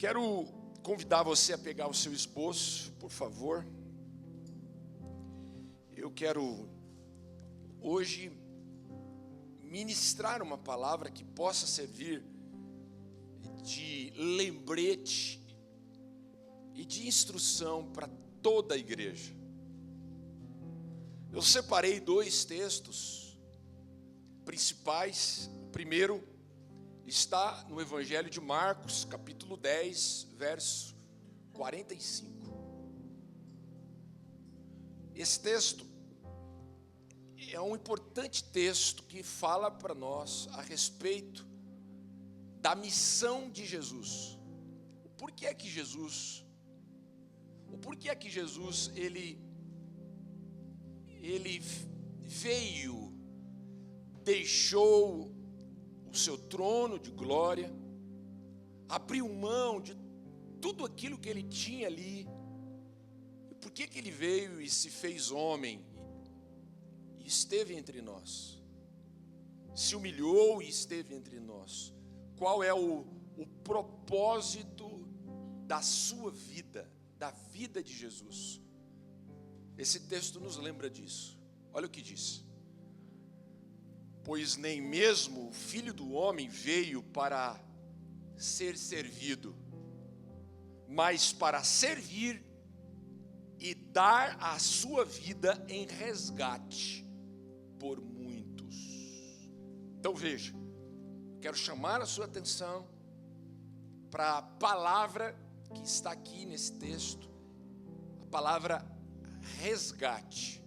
Quero convidar você a pegar o seu esboço, por favor. Eu quero hoje ministrar uma palavra que possa servir de lembrete e de instrução para toda a igreja. Eu separei dois textos principais. O primeiro está no Evangelho de Marcos, capítulo 10, verso 45. Esse texto é um importante texto que fala para nós a respeito da missão de Jesus. O porquê que Jesus ele veio, deixou o seu trono de glória, abriu mão de tudo aquilo que ele tinha ali. E por que ele veio e se fez homem e esteve entre nós? Se humilhou e esteve entre nós. Qual é o propósito da sua vida, da vida de Jesus? Esse texto nos lembra disso. Olha o que diz: pois nem mesmo o Filho do Homem veio para ser servido, mas para servir e dar a sua vida em resgate por muitos. Então veja, quero chamar a sua atenção para a palavra que está aqui nesse texto, a palavra resgate.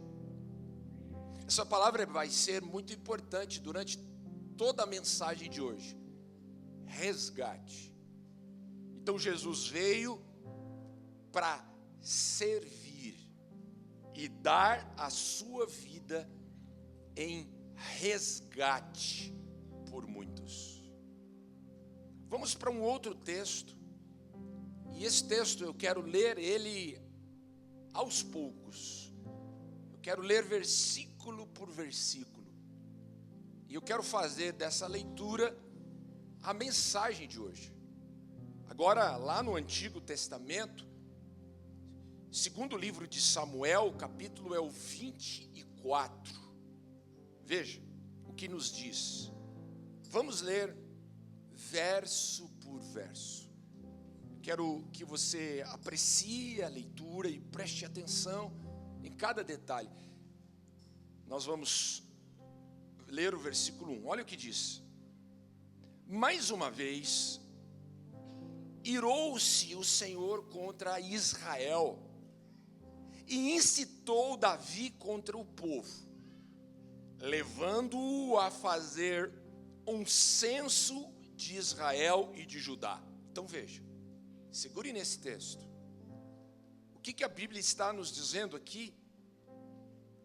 Essa palavra vai ser muito importante durante toda a mensagem de hoje. Resgate. Então Jesus veio para servir e dar a sua vida em resgate por muitos. Vamos para um outro texto. E esse texto eu quero ler ele aos poucos. Eu quero ler versículo por versículo. E eu quero fazer dessa leitura a mensagem de hoje. Agora, lá no Antigo Testamento, segundo livro de Samuel, o capítulo é o 24. Veja o que nos diz. Vamos ler verso por verso. Quero que você aprecie a leitura e preste atenção em cada detalhe. Nós vamos ler o versículo 1. Olha o que diz. Mais uma vez, irou-se o Senhor contra Israel e incitou Davi contra o povo, levando-o a fazer um censo de Israel e de Judá. Então veja, segure nesse texto. O que a Bíblia está nos dizendo aqui?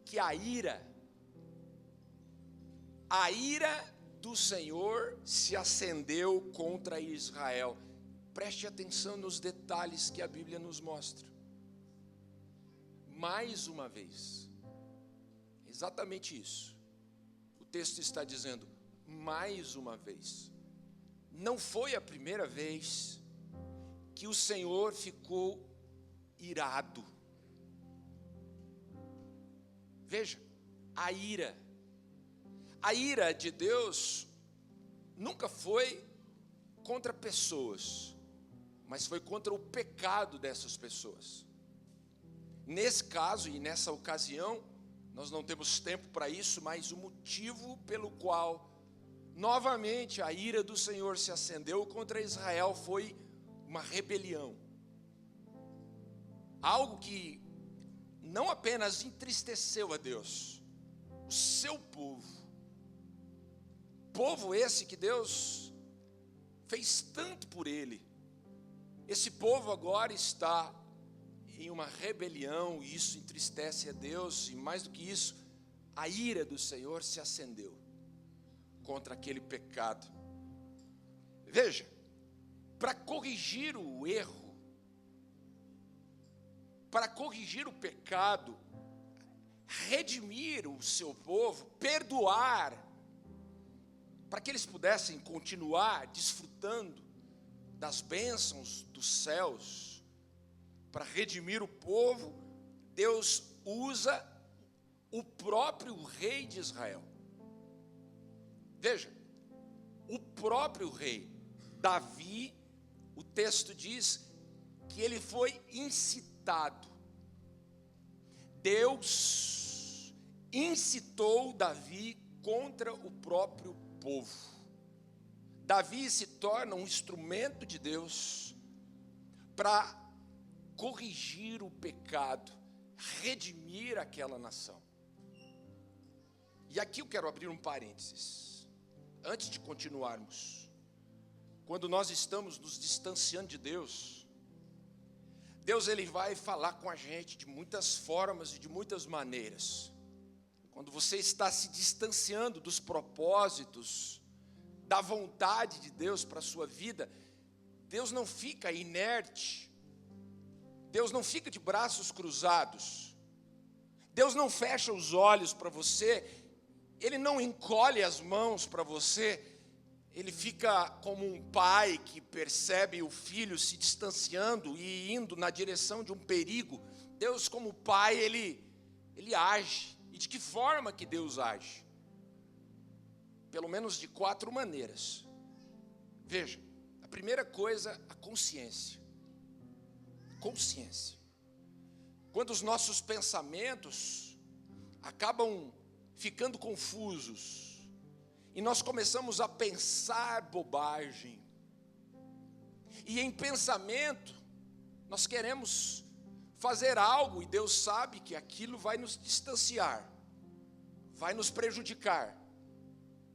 Que a ira do Senhor se acendeu contra Israel. Preste atenção nos detalhes que a Bíblia nos mostra. Mais uma vez, exatamente isso. O texto está dizendo, mais uma vez. Não foi a primeira vez que o Senhor ficou irado. Veja, a ira de Deus nunca foi contra pessoas, mas foi contra o pecado dessas pessoas. Nesse caso e nessa ocasião, nós não temos tempo para isso, mas o motivo pelo qual novamente a ira do Senhor se acendeu contra Israel foi uma rebelião. Algo que não apenas entristeceu a Deus, o seu povo. Povo esse que Deus fez tanto por ele. Esse povo agora está em uma rebelião e isso entristece a Deus. E mais do que isso, a ira do Senhor se acendeu contra aquele pecado. Veja, para corrigir o erro, para corrigir o pecado, redimir o seu povo, perdoar, para que eles pudessem continuar desfrutando das bênçãos dos céus para redimir o povo, Deus usa o próprio rei de Israel. Veja, o próprio rei Davi, o texto diz que ele foi incitado. Deus incitou Davi contra o próprio povo. Davi se torna um instrumento de Deus para corrigir o pecado, redimir aquela nação. E aqui eu quero abrir um parênteses, antes de continuarmos. Quando nós estamos nos distanciando de Deus, Deus ele vai falar com a gente de muitas formas e de muitas maneiras. Quando você está se distanciando dos propósitos, da vontade de Deus para a sua vida, Deus não fica inerte, Deus não fica de braços cruzados, Deus não fecha os olhos para você, Ele não encolhe as mãos para você, Ele fica como um pai que percebe o filho se distanciando e indo na direção de um perigo. Deus, como pai, ele age. E de que forma que Deus age? Pelo menos de 4 maneiras. Veja, a primeira coisa, a consciência. Consciência. Quando os nossos pensamentos acabam ficando confusos, e nós começamos a pensar bobagem, e em pensamento, nós queremos fazer algo, e Deus sabe que aquilo vai nos distanciar, vai nos prejudicar.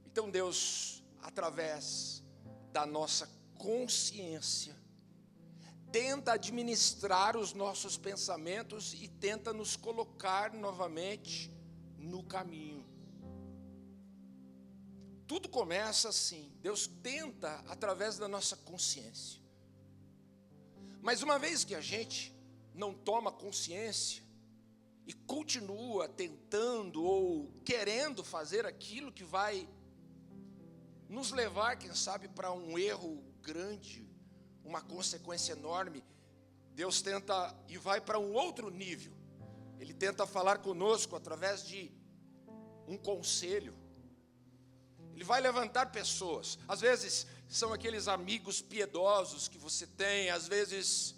Então Deus, através da nossa consciência, tenta administrar os nossos pensamentos e tenta nos colocar novamente no caminho. Tudo começa assim, Deus tenta através da nossa consciência. Mas uma vez que a gente não toma consciência e continua tentando ou querendo fazer aquilo que vai nos levar, quem sabe, para um erro grande, uma consequência enorme, Deus tenta e vai para um outro nível. Ele tenta falar conosco através de um conselho. Ele vai levantar pessoas. Às vezes são aqueles amigos piedosos que você tem, às vezes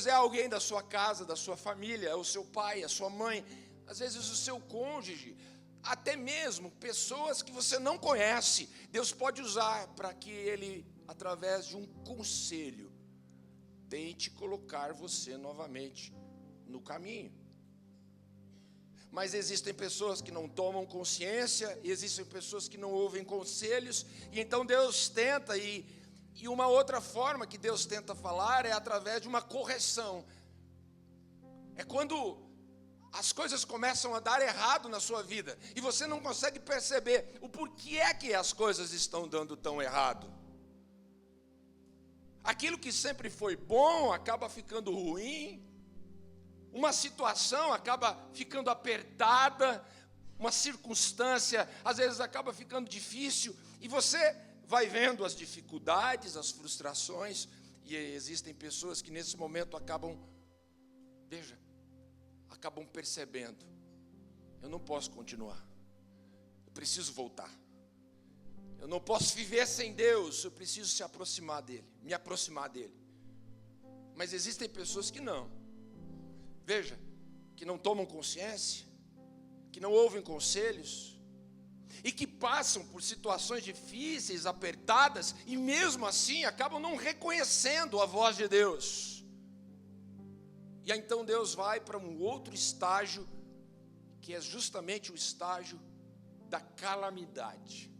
é alguém da sua casa, da sua família, é o seu pai, a sua mãe, às vezes o seu cônjuge, até mesmo pessoas que você não conhece. Deus pode usar para que Ele, através de um conselho, tente colocar você novamente no caminho. Mas existem pessoas que não tomam consciência, e existem pessoas que não ouvem conselhos, e então Deus tenta, e uma outra forma que Deus tenta falar é através de uma correção. É quando as coisas começam a dar errado na sua vida, e você não consegue perceber o porquê é que as coisas estão dando tão errado. Aquilo que sempre foi bom acaba ficando ruim, uma situação acaba ficando apertada, uma circunstância às vezes acaba ficando difícil, e você vai vendo as dificuldades, as frustrações, e existem pessoas que nesse momento acabam percebendo, eu não posso continuar, eu preciso voltar, eu não posso viver sem Deus, eu preciso me aproximar dele. Mas existem pessoas que não, que não tomam consciência, que não ouvem conselhos, e que passam por situações difíceis, apertadas, e mesmo assim acabam não reconhecendo a voz de Deus. E aí então Deus vai para um outro estágio, que é justamente o estágio da calamidade.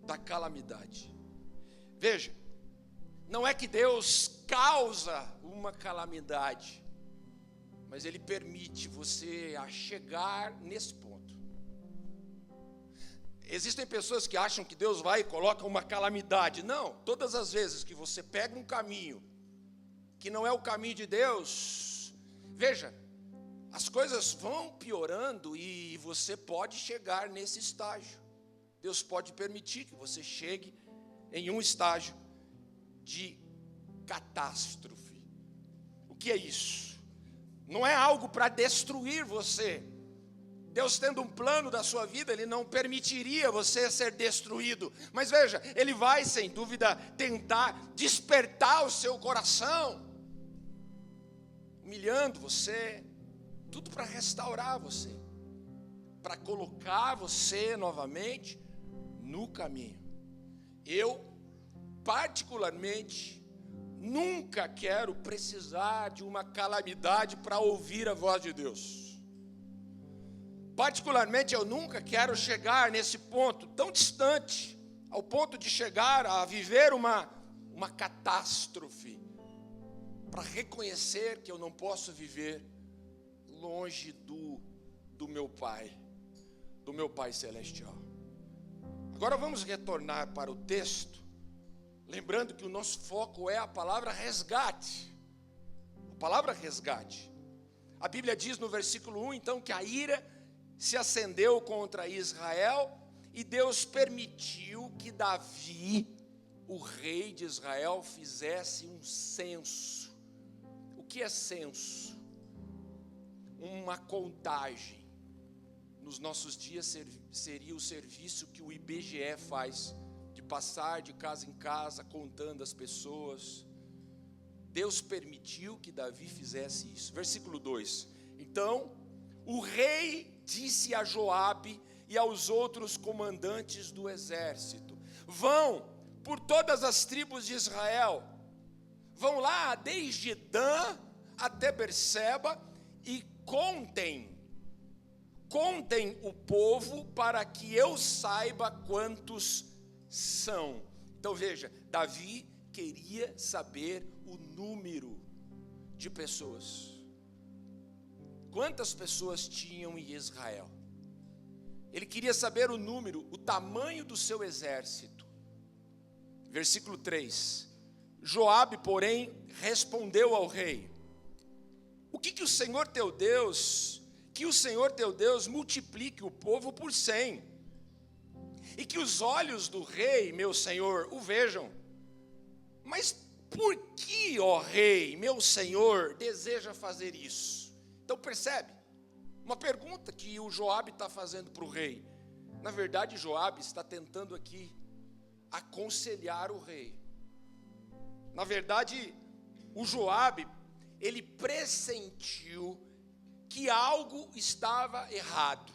Da calamidade. Veja, não é que Deus causa uma calamidade, mas Ele permite você a chegar nesse ponto. Existem pessoas que acham que Deus vai e coloca uma calamidade. Não, todas as vezes que você pega um caminho que não é o caminho de Deus, veja, as coisas vão piorando e você pode chegar nesse estágio. Deus pode permitir que você chegue em um estágio de catástrofe. O que é isso? Não é algo para destruir você. Deus, tendo um plano da sua vida, Ele não permitiria você ser destruído. Mas veja, Ele vai, sem dúvida, tentar despertar o seu coração, humilhando você, tudo para restaurar você, para colocar você novamente no caminho. Eu, particularmente, nunca quero precisar de uma calamidade para ouvir a voz de Deus. Particularmente, eu nunca quero chegar nesse ponto tão distante, ao ponto de chegar a viver uma catástrofe, para reconhecer que eu não posso viver longe do meu Pai Celestial. Agora vamos retornar para o texto, lembrando que o nosso foco é a palavra resgate. A palavra resgate. A Bíblia diz no versículo 1, então, que a ira se acendeu contra Israel e Deus permitiu que Davi, o rei de Israel, fizesse um censo. O que é censo? Uma contagem. Nos nossos dias seria o serviço que o IBGE faz, de passar de casa em casa contando as pessoas. Deus permitiu que Davi fizesse isso. Versículo 2. Então, o rei disse a Joabe e aos outros comandantes do exército: vão por todas as tribos de Israel, vão lá desde Dan até Berseba e contem o povo para que eu saiba quantos são. Então veja, Davi queria saber o número de pessoas. Quantas pessoas tinham em Israel? Ele queria saber o número, o tamanho do seu exército. Versículo 3. Joabe, porém, respondeu ao rei: que o Senhor teu Deus, multiplique o povo por 100, e que os olhos do rei, meu senhor, o vejam. Mas por que, ó rei, meu senhor, deseja fazer isso? Então percebe, uma pergunta que o Joabe está fazendo para o rei. Na verdade, Joabe está tentando aqui aconselhar o rei. Na verdade, o Joabe, ele pressentiu que algo estava errado.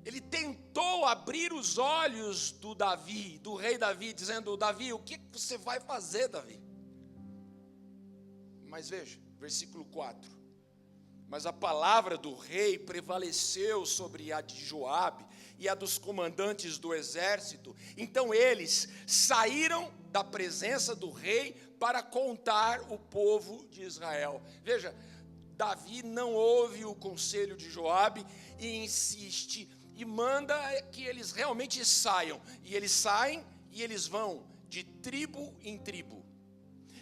Ele tentou abrir os olhos do Davi, do rei Davi, dizendo: Davi, o que você vai fazer, Davi? Mas veja, versículo 4. Mas a palavra do rei prevaleceu sobre a de Joabe e a dos comandantes do exército. Então eles saíram da presença do rei para contar o povo de Israel. Veja, Davi não ouve o conselho de Joabe e insiste e manda que eles realmente saiam. E eles saem e eles vão de tribo em tribo.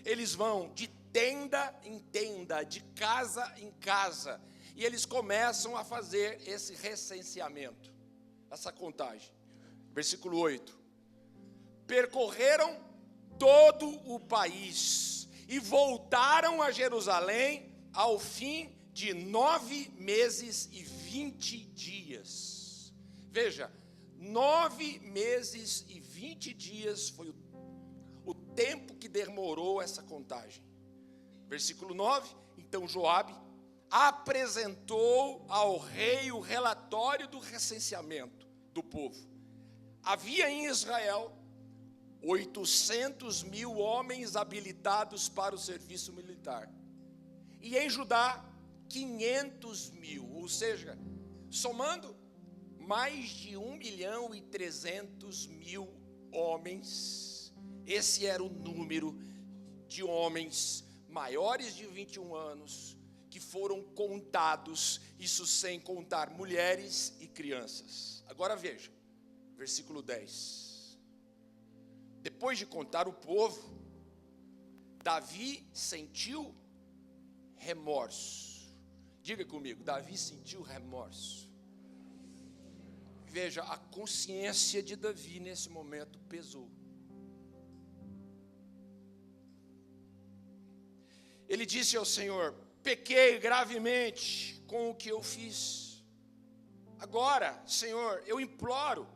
Eles vão de tenda em tenda, de casa em casa. E eles começam a fazer esse recenseamento, essa contagem. Versículo 8. Percorreram todo o país e voltaram a Jerusalém ao fim de 9 meses e 20 dias. Veja, 9 meses e 20 dias foi o tempo que demorou essa contagem. Versículo 9, então Joabe apresentou ao rei o relatório do recenseamento do povo. Havia em Israel 800.000 homens habilitados para o serviço militar. E em Judá, 500.000, ou seja, somando, mais de 1.300.000 homens. Esse era o número de homens maiores de 21 anos que foram contados, isso sem contar mulheres e crianças. Agora veja, versículo 10. Depois de contar o povo, Davi sentiu remorso. Diga comigo, Davi sentiu remorso. Veja, a consciência de Davi nesse momento pesou. ele disse ao Senhor: pequei gravemente com o que eu fiz. Agora, Senhor, eu imploro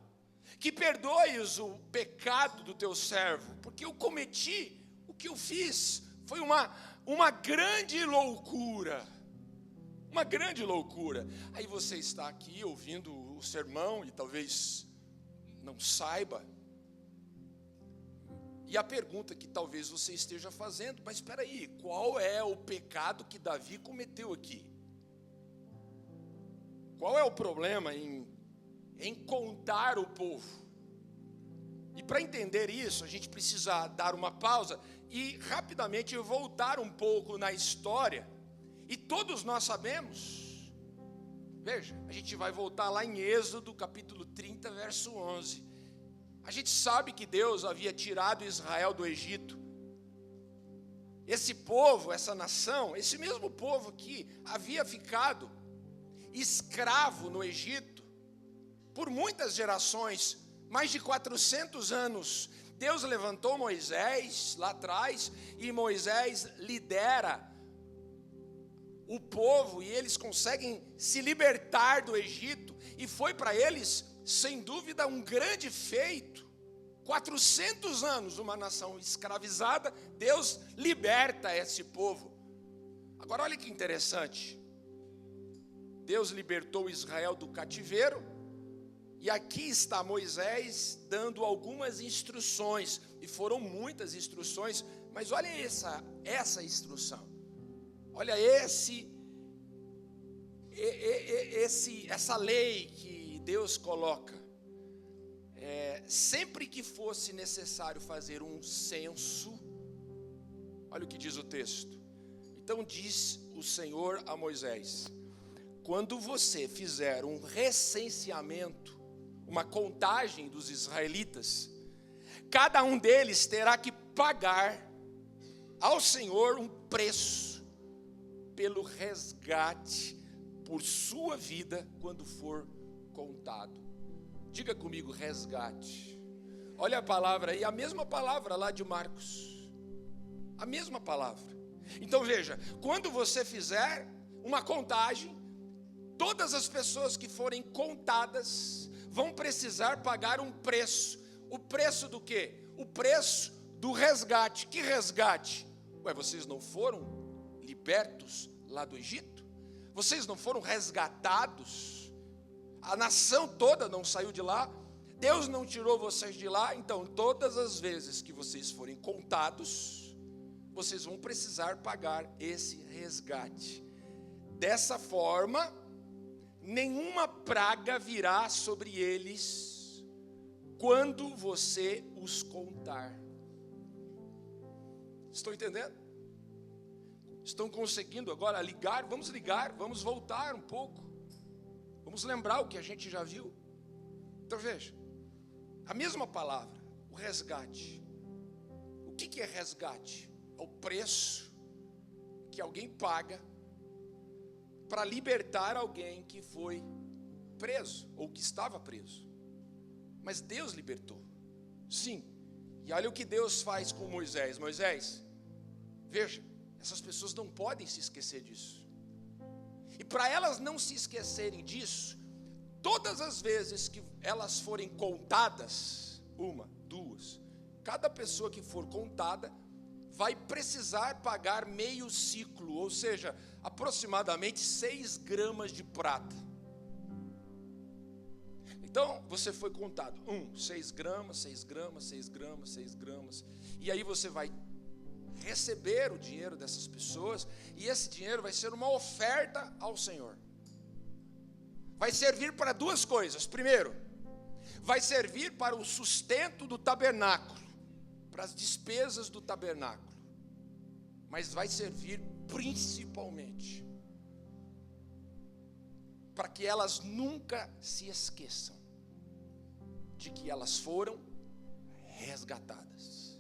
que perdoes o pecado do teu servo, porque eu cometi o que eu fiz. Foi uma grande loucura. Uma grande loucura. Aí você está aqui ouvindo o sermão e talvez não saiba. E a pergunta que talvez você esteja fazendo: mas espera aí, qual é o pecado que Davi cometeu aqui? Qual é o problema em contar o povo? E para entender isso, a gente precisa dar uma pausa e rapidamente voltar um pouco na história. E todos nós sabemos, veja, a gente vai voltar lá em Êxodo, capítulo 30, verso 11. A gente sabe que Deus havia tirado Israel do Egito. Esse povo, essa nação, esse mesmo povo que havia ficado escravo no Egito por muitas gerações, mais de 400 anos. Deus levantou Moisés lá atrás, e Moisés lidera o povo, e eles conseguem se libertar do Egito, e foi para eles, sem dúvida, um grande feito. 400 anos, uma nação escravizada, Deus liberta esse povo. Agora olha que interessante, Deus libertou Israel do cativeiro, e aqui está Moisés dando algumas instruções, e foram muitas instruções, mas olha essa instrução. Olha essa lei que Deus coloca. Sempre que fosse necessário fazer um censo, olha o que diz o texto. Então diz o Senhor a Moisés: quando você fizer um recenseamento, uma contagem dos israelitas, cada um deles terá que pagar ao Senhor um preço pelo resgate por sua vida quando for contado. Diga comigo, resgate. Olha a palavra aí, a mesma palavra lá de Marcos. A mesma palavra. Então veja, quando você fizer uma contagem, todas as pessoas que forem contadas vão precisar pagar um preço. O preço do quê? O preço do resgate. Que resgate? Vocês não foram libertos lá do Egito? Vocês não foram resgatados? A nação toda não saiu de lá? Deus não tirou vocês de lá? Então, todas as vezes que vocês forem contados, vocês vão precisar pagar esse resgate. Dessa forma, nenhuma praga virá sobre eles quando você os contar. Estão entendendo? Estão conseguindo agora ligar? Vamos voltar um pouco. Vamos lembrar o que a gente já viu. Então veja, a mesma palavra, o resgate. O que é resgate? É o preço que alguém paga para libertar alguém que foi preso, ou que estava preso. Mas Deus libertou, sim. E olha o que Deus faz com Moisés. Moisés, veja, essas pessoas não podem se esquecer disso. E para elas não se esquecerem disso, todas as vezes que elas forem contadas, uma, duas, cada pessoa que for contada vai precisar pagar meio ciclo, ou seja, aproximadamente 6 gramas de prata. Então, você foi contado, 6 gramas, 6 gramas, 6 gramas, 6 gramas, e aí você vai receber o dinheiro dessas pessoas, e esse dinheiro vai ser uma oferta ao Senhor. Vai servir para 2 coisas. Primeiro, vai servir para o sustento do tabernáculo, para as despesas do tabernáculo, mas vai servir principalmente para que elas nunca se esqueçam de que elas foram resgatadas.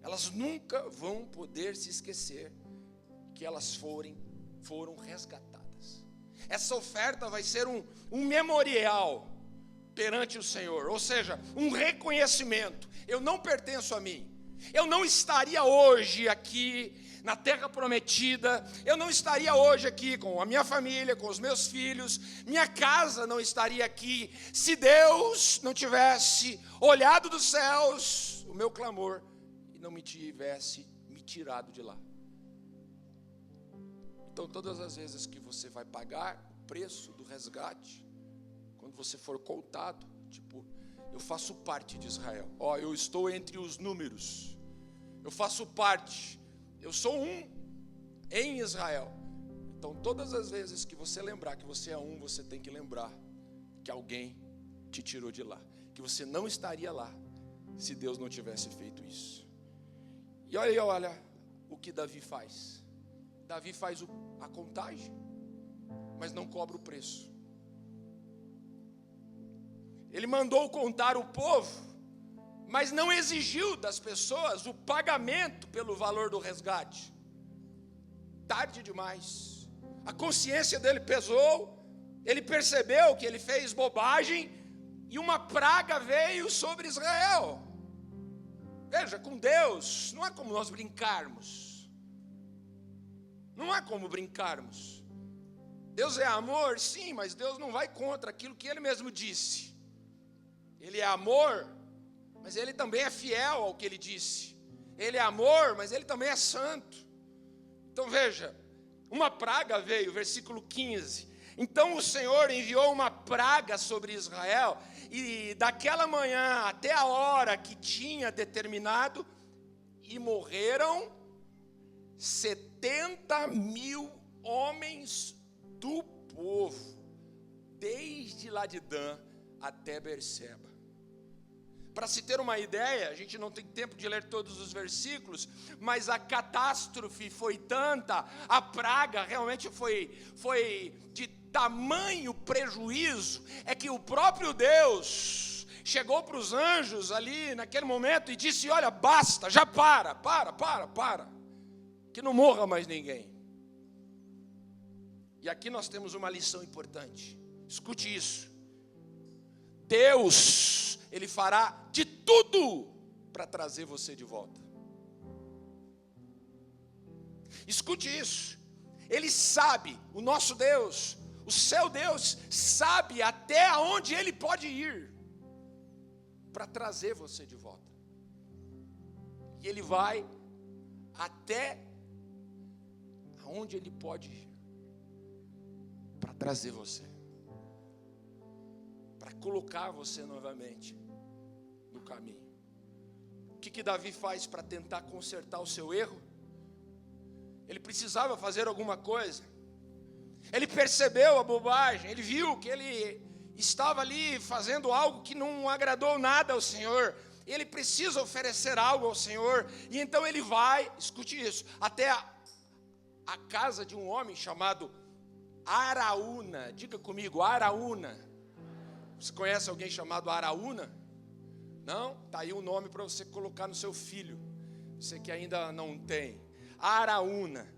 Elas nunca vão poder se esquecer que elas foram resgatadas. Essa oferta vai ser um memorial perante o Senhor, ou seja, um reconhecimento. Eu não pertenço a mim. Eu não estaria hoje aqui na terra prometida, eu não estaria hoje aqui com a minha família, com os meus filhos, minha casa não estaria aqui, se Deus não tivesse olhado dos céus o meu clamor e não me tivesse me tirado de lá. Então, todas as vezes que você vai pagar o preço do resgate, quando você for contado, tipo, eu faço parte de Israel, eu estou entre os números, eu faço parte, eu sou um em Israel. Então, todas as vezes que você lembrar que você é um, você tem que lembrar que alguém te tirou de lá, que você não estaria lá se Deus não tivesse feito isso. E olha o que Davi faz. Davi faz a contagem, mas não cobra o preço. Ele mandou contar o povo, mas não exigiu das pessoas o pagamento pelo valor do resgate. Tarde demais. A consciência dele pesou, ele percebeu que ele fez bobagem e uma praga veio sobre Israel. Veja, com Deus não é como nós brincarmos. Não é como brincarmos. Deus é amor, sim, mas Deus não vai contra aquilo que Ele mesmo disse. Ele é amor, mas Ele também é fiel ao que Ele disse. Ele é amor, mas Ele também é santo. Então veja, uma praga veio, versículo 15. Então o Senhor enviou uma praga sobre Israel, e daquela manhã até a hora que tinha determinado, e morreram 70.000 homens do povo, desde lá de Dan até Berseba. Para se ter uma ideia, a gente não tem tempo de ler todos os versículos, mas a catástrofe foi tanta, a praga realmente foi de tamanho prejuízo, é que o próprio Deus chegou para os anjos ali naquele momento e disse: olha, basta, já para, que não morra mais ninguém. E aqui nós temos uma lição importante, escute isso. Deus, Ele fará de tudo para trazer você de volta. Escute isso. Ele sabe, o nosso Deus, o seu Deus, sabe até onde Ele pode ir para trazer você de volta. E Ele vai até aonde Ele pode ir para trazer você, para colocar você novamente no caminho. O que Davi faz para tentar consertar o seu erro? Ele precisava fazer alguma coisa. Ele percebeu a bobagem, ele viu que ele estava ali fazendo algo que não agradou nada ao Senhor. Ele precisa oferecer algo ao Senhor, e então ele vai, escute isso, até a casa de um homem chamado Araúna. Diga comigo, Araúna. Você conhece alguém chamado Araúna? Não? Está aí um nome para você colocar no seu filho, você que ainda não tem. Araúna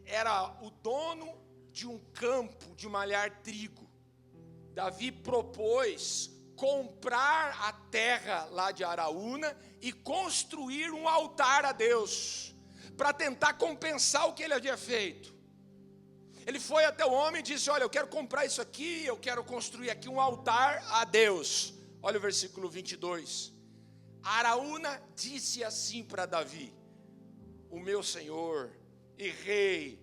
era o dono de um campo de malhar trigo. Davi propôs comprar a terra lá de Araúna e construir um altar a Deus, para tentar compensar o que ele havia feito. Ele foi até o homem e disse: olha, eu quero comprar isso aqui, eu quero construir aqui um altar a Deus. Olha o versículo 22. Araúna disse assim para Davi: o meu senhor e rei,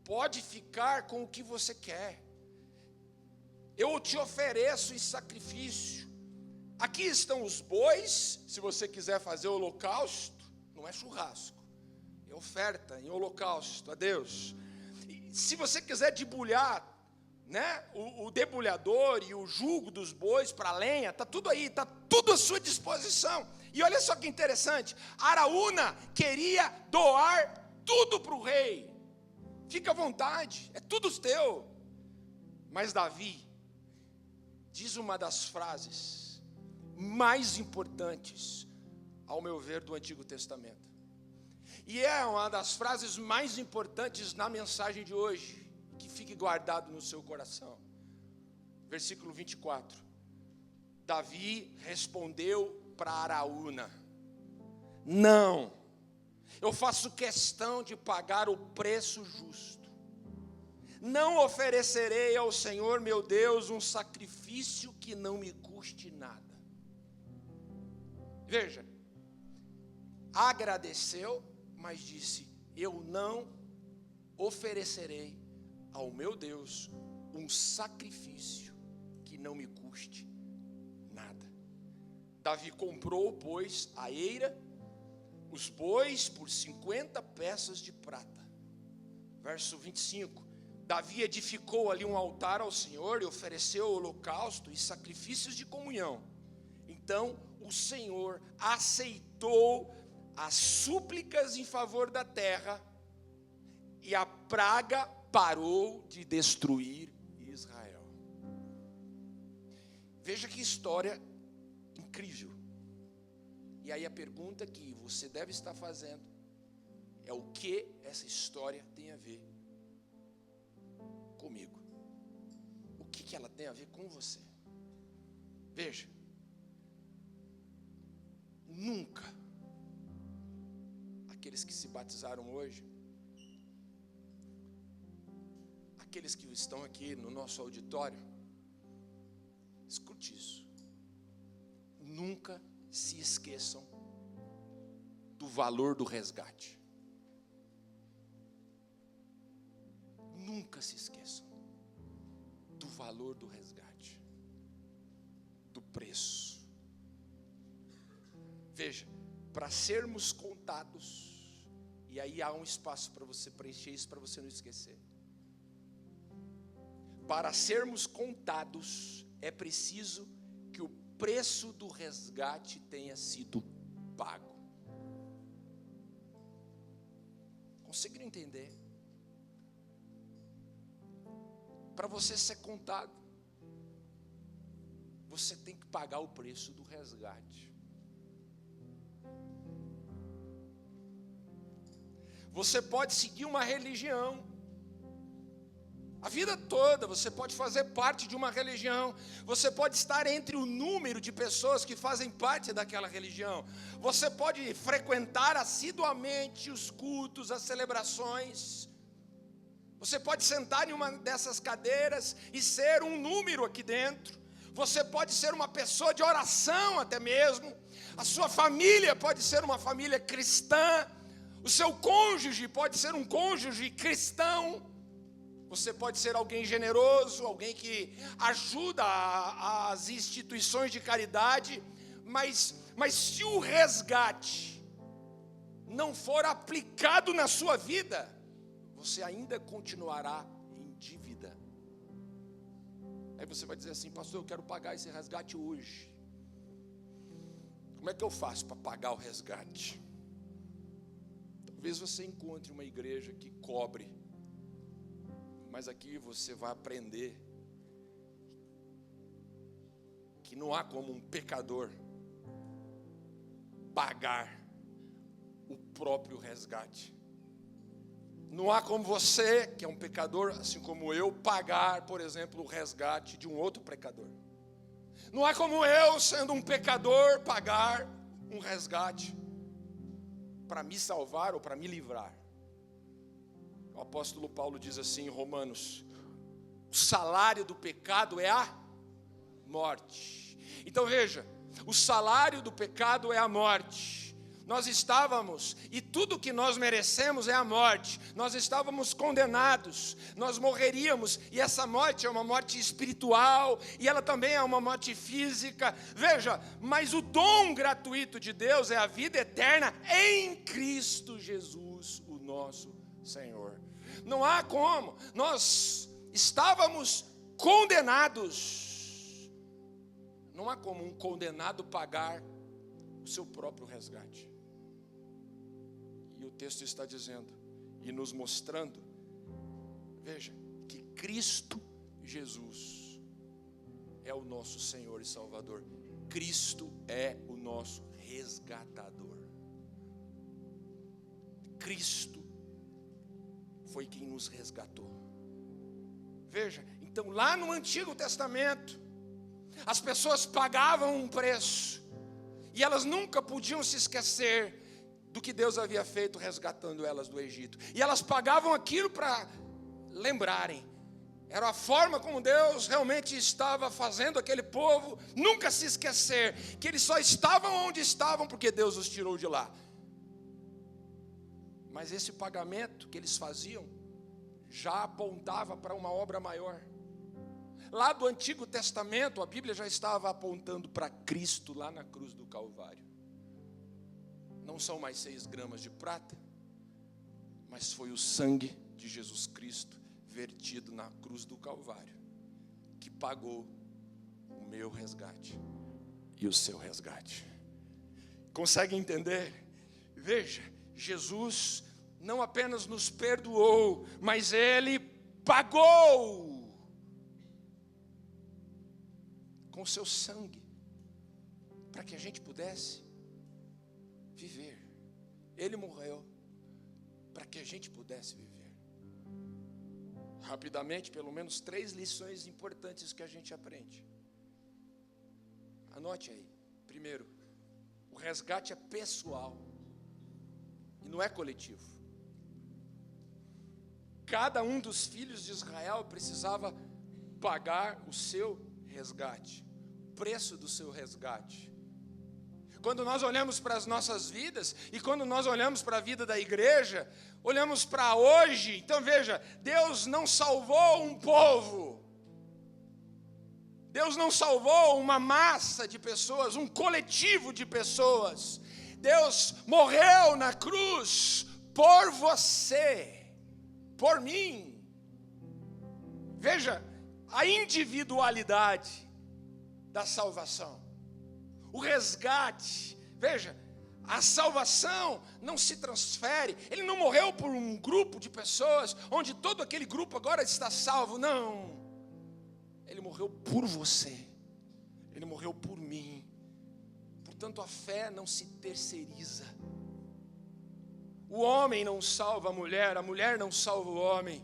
pode ficar com o que você quer. Eu te ofereço em sacrifício. Aqui estão os bois, se você quiser fazer holocausto, não é churrasco, é oferta em holocausto a Deus. E se você quiser debulhar, né, o debulhador e o jugo dos bois para lenha, está tudo aí, está tudo à sua disposição. E olha só que interessante, Araúna queria doar tudo para o rei. Fica à vontade, é tudo teu. Mas Davi diz uma das frases mais importantes, ao meu ver, do Antigo Testamento. E é uma das frases mais importantes na mensagem de hoje, que fique guardado no seu coração. Versículo 24. Davi respondeu para Araúna: não, Eu faço questão de pagar o preço justo. Não oferecerei ao Senhor meu Deus um sacrifício que não me custe nada. Veja, agradeceu, mas disse: eu não oferecerei ao meu Deus um sacrifício que não me custe nada. Davi comprou, pois, a eira, os bois por 50 peças de prata. Verso 25. Davi edificou ali um altar ao Senhor e ofereceu holocausto e sacrifícios de comunhão. Então o Senhor aceitou as súplicas em favor da terra e a praga parou de destruir Israel. Veja que história incrível. E aí a pergunta que você deve estar fazendo é: o que essa história tem a ver comigo? O que ela tem a ver com você? Veja, nunca aqueles que se batizaram hoje, aqueles que estão aqui no nosso auditório, escute isso, nunca se esqueçam do valor do resgate. Nunca se esqueçam do valor do resgate, do preço. Veja, para sermos contados, e aí há um espaço para você preencher isso, para você não esquecer. Para sermos contados, é preciso que o preço do resgate tenha sido pago. Conseguiram entender? Para você ser contado, você tem que pagar o preço do resgate. Você pode seguir uma religião a vida toda, você pode fazer parte de uma religião, você pode estar entre o número de pessoas que fazem parte daquela religião, você pode frequentar assiduamente os cultos, as celebrações, você pode sentar em uma dessas cadeiras e ser um número aqui dentro, você pode ser uma pessoa de oração até mesmo, a sua família pode ser uma família cristã, o seu cônjuge pode ser um cônjuge cristão, você pode ser alguém generoso, alguém que ajuda as instituições de caridade, mas se o resgate não for aplicado na sua vida, você ainda continuará em dívida. Aí você vai dizer assim: pastor, eu quero pagar esse resgate hoje. Como é que eu faço para pagar o resgate? Talvez você encontre uma igreja que cobre, mas aqui você vai aprender que não há como um pecador pagar o próprio resgate. Não há como você, que é um pecador, assim como eu, pagar, por exemplo, o resgate de um outro pecador. Não há como eu, sendo um pecador, pagar um resgate para me salvar ou para me livrar. O apóstolo Paulo diz assim em Romanos: o salário do pecado é a morte. Então veja, o salário do pecado é a morte. Nós estávamos, e tudo que nós merecemos é a morte. Nós estávamos condenados, nós morreríamos, e essa morte é uma morte espiritual, e ela também é uma morte física. Veja, mas o dom gratuito de Deus é a vida eterna em Cristo Jesus, o nosso Senhor. Não há como, nós estávamos condenados. Não há como um condenado pagar o seu próprio resgate. E o texto está dizendo e nos mostrando, veja, que Cristo Jesus é o nosso Senhor e Salvador. Cristo é o nosso resgatador. Cristo foi quem nos resgatou. Veja, então lá no Antigo Testamento, as pessoas pagavam um preço, e elas nunca podiam se esquecer do que Deus havia feito resgatando elas do Egito. E elas pagavam aquilo para lembrarem. Era a forma como Deus realmente estava fazendo aquele povo nunca se esquecer que eles só estavam onde estavam porque Deus os tirou de lá. Mas esse pagamento que eles faziam já apontava para uma obra maior. Lá do Antigo Testamento, a Bíblia já estava apontando para Cristo lá na cruz do Calvário. Não são mais 6 gramas de prata, mas foi o sangue de Jesus Cristo vertido na cruz do Calvário que pagou o meu resgate e o seu resgate. Consegue entender? Veja, Jesus não apenas nos perdoou, mas Ele pagou com o seu sangue, para que a gente pudesse viver. Ele morreu para que a gente pudesse viver. Rapidamente, pelo menos 3 lições importantes que a gente aprende. Anote aí. Primeiro, o resgate é pessoal e não é coletivo. Cada um dos filhos de Israel precisava pagar o seu resgate, o preço do seu resgate. Quando nós olhamos para as nossas vidas e quando nós olhamos para a vida da igreja, olhamos para hoje, então veja, Deus não salvou um povo, Deus não salvou uma massa de pessoas, um coletivo de pessoas. Deus morreu na cruz por você, por mim. Veja a individualidade da salvação, o resgate. Veja, a salvação não se transfere. Ele não morreu por um grupo de pessoas, onde todo aquele grupo agora está salvo. Não, Ele morreu por você, Ele morreu por mim. Portanto, a fé não se terceiriza. O homem não salva a mulher não salva o homem.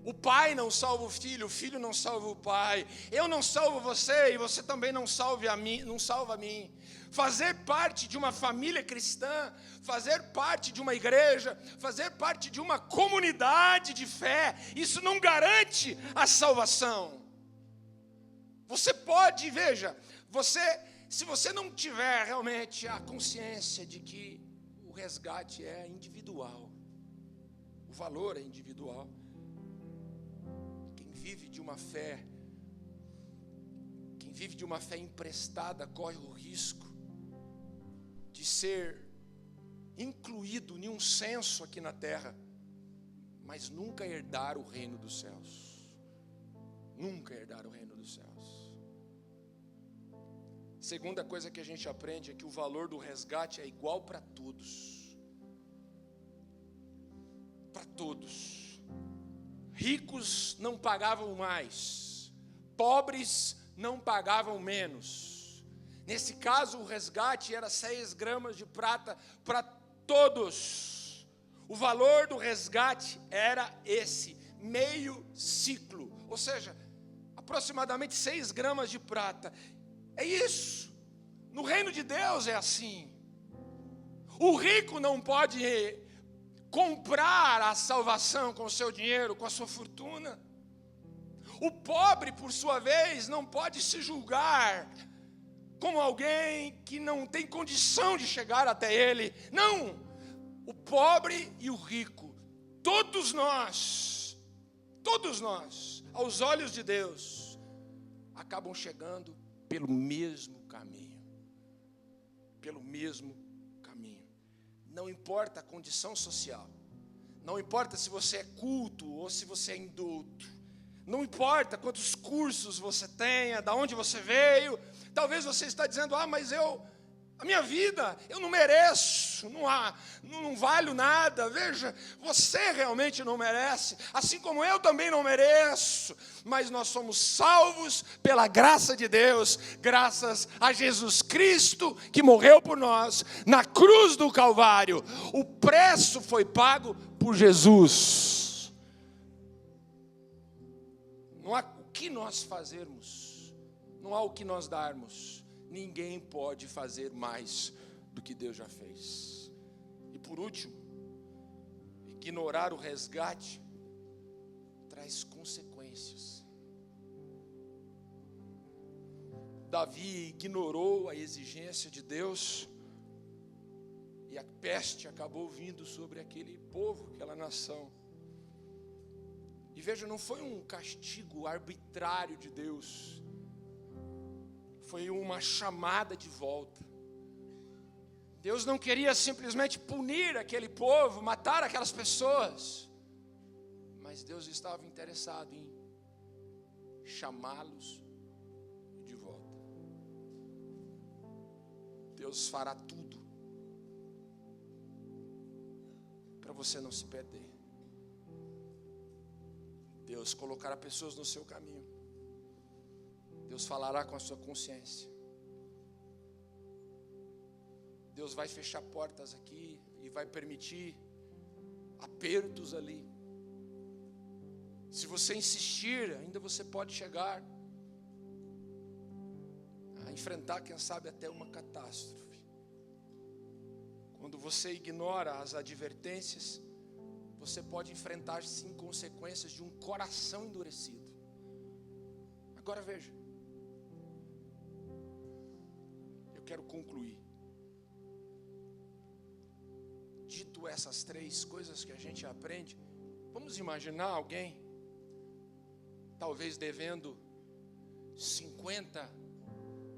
O pai não salva o filho não salva o pai. Eu não salvo você e você também não salva a mim. Fazer parte de uma família cristã, fazer parte de uma igreja, fazer parte de uma comunidade de fé, isso não garante a salvação. Você pode, veja, se você não tiver realmente a consciência de que o resgate é individual, o valor é individual, quem vive de uma fé emprestada corre o risco de ser incluído em um censo aqui na terra, mas nunca herdar o reino dos céus. Nunca herdar o reino dos céus. Segunda coisa que a gente aprende é que o valor do resgate é igual para todos. Para todos. Ricos não pagavam mais, pobres não pagavam menos. Nesse caso, o resgate era 6 gramas de prata para todos. O valor do resgate era esse, meio ciclo, ou seja, aproximadamente 6 gramas de prata. É isso. No reino de Deus é assim. O rico não pode comprar a salvação com o seu dinheiro, com a sua fortuna. O pobre, por sua vez, não pode se julgar como alguém que não tem condição de chegar até ele. Não, o pobre e o rico, todos nós, aos olhos de Deus, acabam chegando pelo mesmo caminho. Pelo mesmo caminho. Não importa a condição social, não importa se você é culto ou se você é indulto, não importa quantos cursos você tenha, de onde você veio. Talvez você está dizendo, mas a minha vida, eu não mereço, não valho nada. Veja, você realmente não merece, assim como eu também não mereço, mas nós somos salvos pela graça de Deus, graças a Jesus Cristo, que morreu por nós, na cruz do Calvário. O preço foi pago por Jesus. Não há o que nós fazermos, não há o que nós darmos, ninguém pode fazer mais do que Deus já fez. E por último, ignorar o resgate traz consequências. Davi ignorou a exigência de Deus e a peste acabou vindo sobre aquele povo, aquela nação. E veja, não foi um castigo arbitrário de Deus, foi uma chamada de volta. Deus não queria simplesmente punir aquele povo, matar aquelas pessoas, mas Deus estava interessado em chamá-los de volta. Deus fará tudo para você não se perder. Deus colocará pessoas no seu caminho. Deus falará com a sua consciência. Deus vai fechar portas aqui e vai permitir apertos ali. Se você insistir, ainda você pode chegar a enfrentar, quem sabe, até uma catástrofe. Quando você ignora as advertências, você pode enfrentar sim consequências de um coração endurecido. Agora veja, eu quero concluir. Dito essas três coisas que a gente aprende, vamos imaginar alguém, talvez devendo 50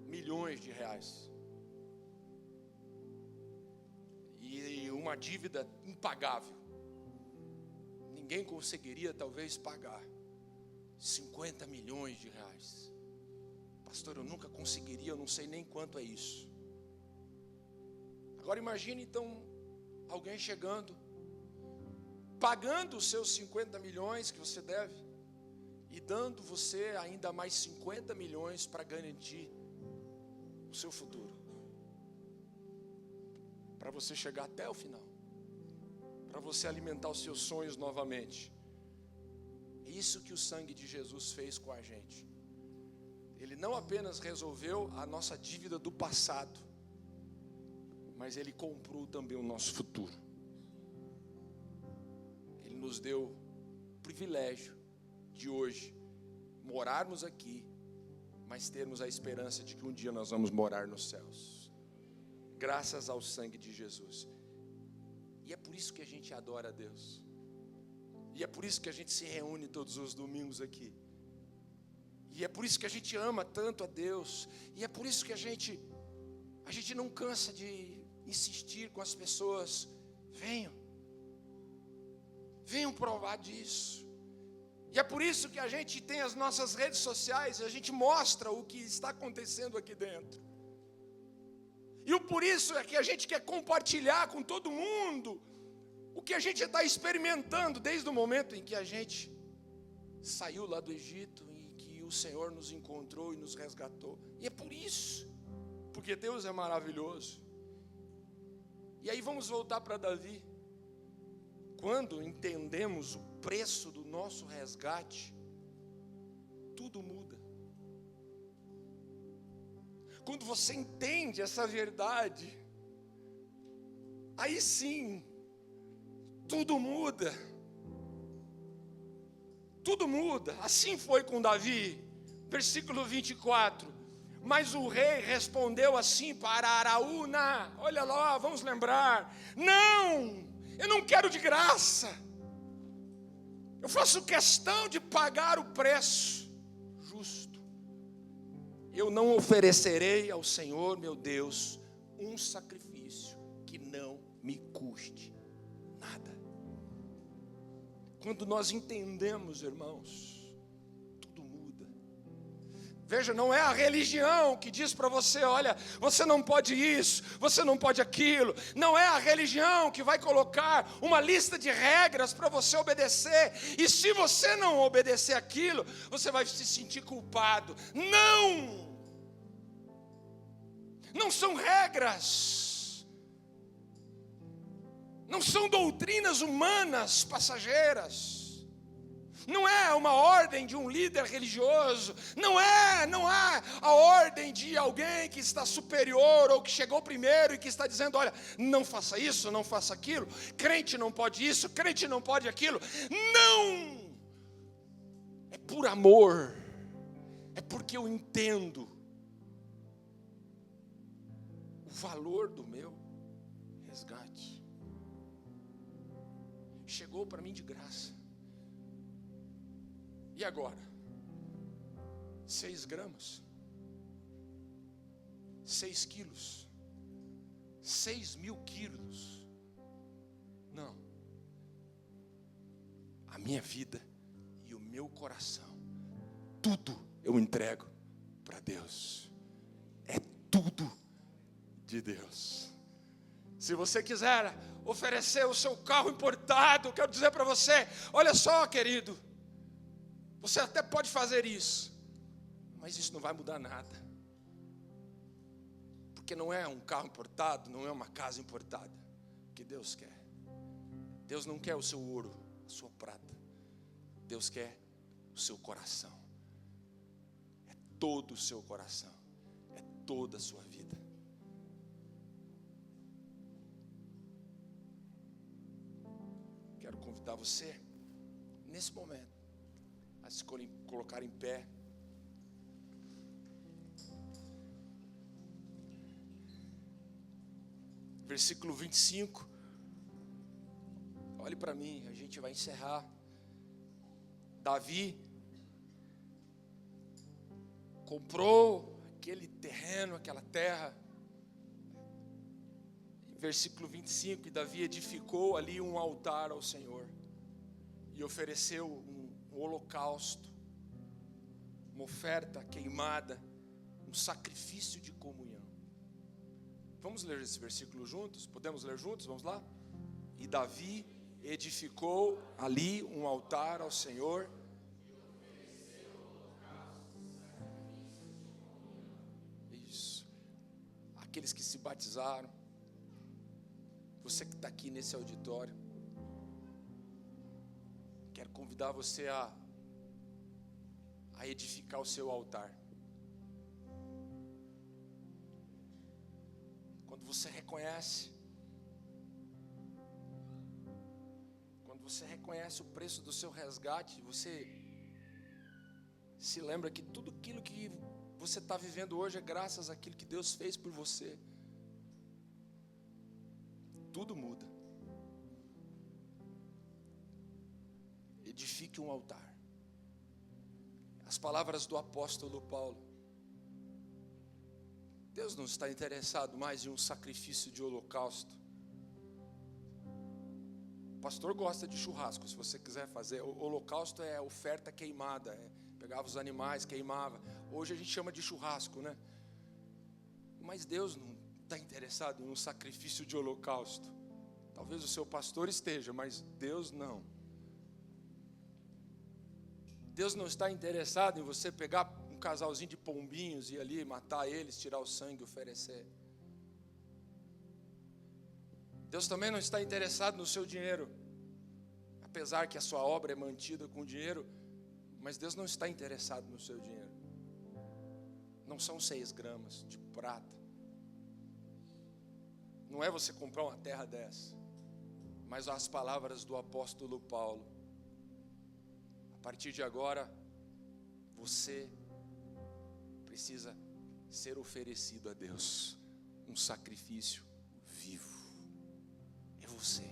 milhões de reais. E uma dívida impagável. Ninguém conseguiria talvez pagar 50 milhões de reais. Pastor, eu nunca conseguiria, eu não sei nem quanto é isso. Agora imagine então alguém chegando, pagando os seus 50 milhões que você deve e dando você ainda mais 50 milhões para garantir o seu futuro, para você chegar até o final, para você alimentar os seus sonhos novamente. É isso que o sangue de Jesus fez com a gente. Ele não apenas resolveu a nossa dívida do passado, mas Ele comprou também o nosso futuro. Ele nos deu o privilégio de hoje morarmos aqui, mas termos a esperança de que um dia nós vamos morar nos céus, graças ao sangue de Jesus. E é por isso que a gente adora a Deus, e é por isso que a gente se reúne todos os domingos aqui, e é por isso que a gente ama tanto a Deus, e é por isso que a gente não cansa de insistir com as pessoas: venham provar disso. E é por isso que a gente tem as nossas redes sociais, a gente mostra o que está acontecendo aqui dentro. E por isso é que a gente quer compartilhar com todo mundo o que a gente está experimentando desde o momento em que a gente saiu lá do Egito e que o Senhor nos encontrou e nos resgatou. E é por isso, porque Deus é maravilhoso. E aí vamos voltar para Davi. Quando entendemos o preço do nosso resgate, tudo muda. Quando você entende essa verdade, aí sim, tudo muda. Tudo muda. Assim foi com Davi. Versículo 24. Mas o rei respondeu assim para Araúna: olha lá, vamos lembrar. Não, eu não quero de graça. Eu faço questão de pagar o preço justo. Eu não oferecerei ao Senhor, meu Deus, um sacrifício que não me custe nada. Quando nós entendemos, irmãos, tudo muda. Veja, não é a religião que diz para você: olha, você não pode isso, você não pode aquilo. Não é a religião que vai colocar uma lista de regras para você obedecer, e se você não obedecer aquilo, você vai se sentir culpado. Não são regras, não são doutrinas humanas passageiras. Não é uma ordem de um líder religioso, não é a ordem de alguém que está superior ou que chegou primeiro e que está dizendo, olha, não faça isso, não faça aquilo, crente não pode isso, crente não pode aquilo. Não! É por amor, é porque eu entendo o valor do meu resgate. Chegou para mim de graça. E agora? 6 gramas, 6 quilos, 6.000 quilos. Não. A minha vida e o meu coração, tudo eu entrego para Deus. É tudo de Deus. Se você quiser oferecer o seu carro importado, eu quero dizer para você, olha só, querido, você até pode fazer isso, mas isso não vai mudar nada. Porque não é um carro importado, não é uma casa importada que Deus quer. Deus não quer o seu ouro, a sua prata. Deus quer o seu coração. É todo o seu coração, é toda a sua vida. Quero convidar você, nesse momento, a se colocar em pé. Versículo 25. Olhe para mim, a gente vai encerrar. Davi comprou aquele terreno, aquela terra. Versículo 25, e Davi edificou ali um altar ao Senhor. E ofereceu um holocausto, uma oferta queimada, um sacrifício de comunhão. Vamos ler esse versículo juntos? Podemos ler juntos? Vamos lá? E Davi edificou ali um altar ao Senhor. Isso. Aqueles que se batizaram, você que está aqui nesse auditório, quero convidar você a edificar o seu altar. Quando você reconhece o preço do seu resgate, você se lembra que tudo aquilo que você está vivendo hoje é graças àquilo que Deus fez por você. Tudo muda. Edifique um altar. As palavras do apóstolo Paulo. Deus não está interessado mais em um sacrifício de holocausto. O pastor gosta de churrasco, se você quiser fazer. O holocausto é oferta queimada, pegava os animais, queimava. Hoje a gente chama de churrasco, né? Mas Deus não está interessado em um sacrifício de holocausto. Talvez o seu pastor esteja, mas Deus não. Deus não está interessado em você pegar um casalzinho de pombinhos e ir ali matar eles, tirar o sangue e oferecer. Deus também não está interessado no seu dinheiro, apesar que a sua obra é mantida com dinheiro, mas Deus não está interessado no seu dinheiro. Não são 6 gramas de prata. Não é você comprar uma terra dessa, mas as palavras do apóstolo Paulo. A partir de agora, você precisa ser oferecido a Deus um sacrifício vivo. É você.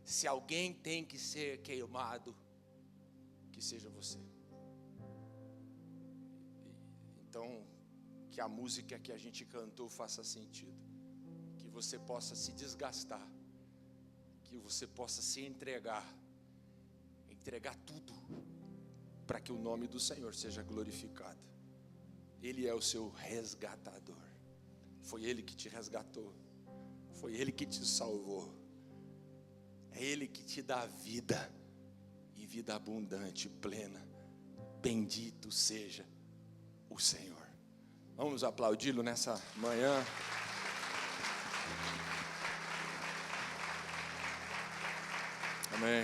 Se alguém tem que ser queimado, que seja você. Então, que a música que a gente cantou faça sentido. Que você possa se desgastar. Que você possa se entregar tudo, para que o nome do Senhor seja glorificado. Ele é o seu resgatador. Foi Ele que te resgatou. Foi Ele que te salvou. É Ele que te dá vida, e vida abundante, plena. Bendito seja o Senhor. Vamos aplaudi-lo nessa manhã. Amém.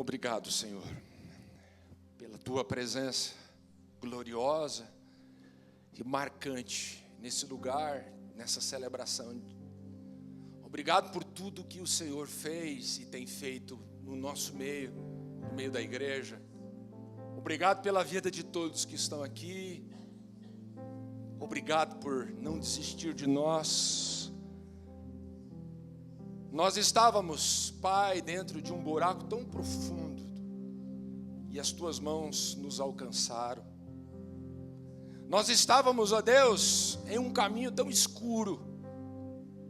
Obrigado, Senhor, pela tua presença gloriosa e marcante nesse lugar, nessa celebração. Obrigado por tudo que o Senhor fez e tem feito no nosso meio, no meio da igreja. Obrigado pela vida de todos que estão aqui. Obrigado por não desistir de nós. Nós estávamos, Pai, dentro de um buraco tão profundo e as tuas mãos nos alcançaram. Nós estávamos, ó Deus, em um caminho tão escuro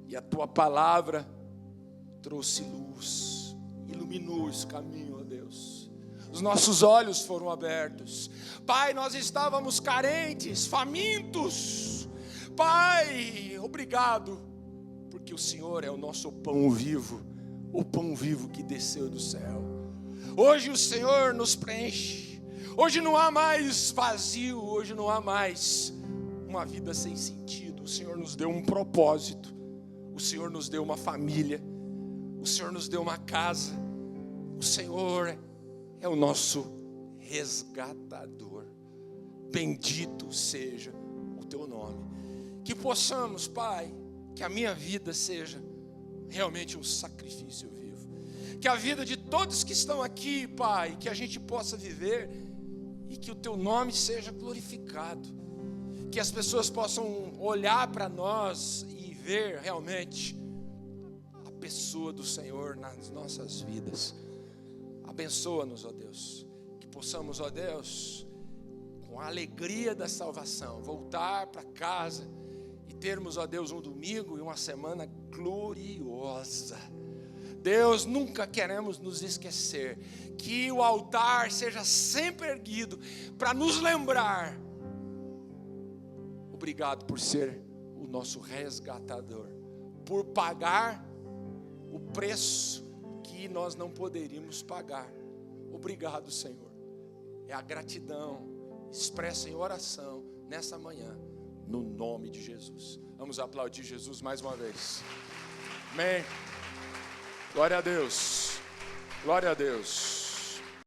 e a tua palavra trouxe luz, iluminou esse caminho, ó Deus. Os nossos olhos foram abertos. Pai, nós estávamos carentes, famintos. Pai, obrigado, porque o Senhor é o nosso pão vivo, o pão vivo que desceu do céu. Hoje o Senhor nos preenche. Hoje não há mais vazio, hoje não há mais uma vida sem sentido. O Senhor nos deu um propósito. O Senhor nos deu uma família. O Senhor nos deu uma casa. O Senhor é o nosso resgatador. Bendito seja o teu nome. Que possamos, Pai, que a minha vida seja realmente um sacrifício vivo. Que a vida de todos que estão aqui, Pai, que a gente possa viver e que o teu nome seja glorificado. Que as pessoas possam olhar para nós e ver realmente a pessoa do Senhor nas nossas vidas. Abençoa-nos, ó Deus. Que possamos, ó Deus, com a alegria da salvação, voltar para casa e termos, ó Deus, um domingo e uma semana gloriosa. Deus, nunca queremos nos esquecer que o altar seja sempre erguido para nos lembrar. Obrigado por ser o nosso resgatador, por pagar o preço que nós não poderíamos pagar. Obrigado, Senhor. É a gratidão expressa em oração nessa manhã, no nome de Jesus. Vamos aplaudir Jesus mais uma vez. Amém. Glória a Deus. Glória a Deus.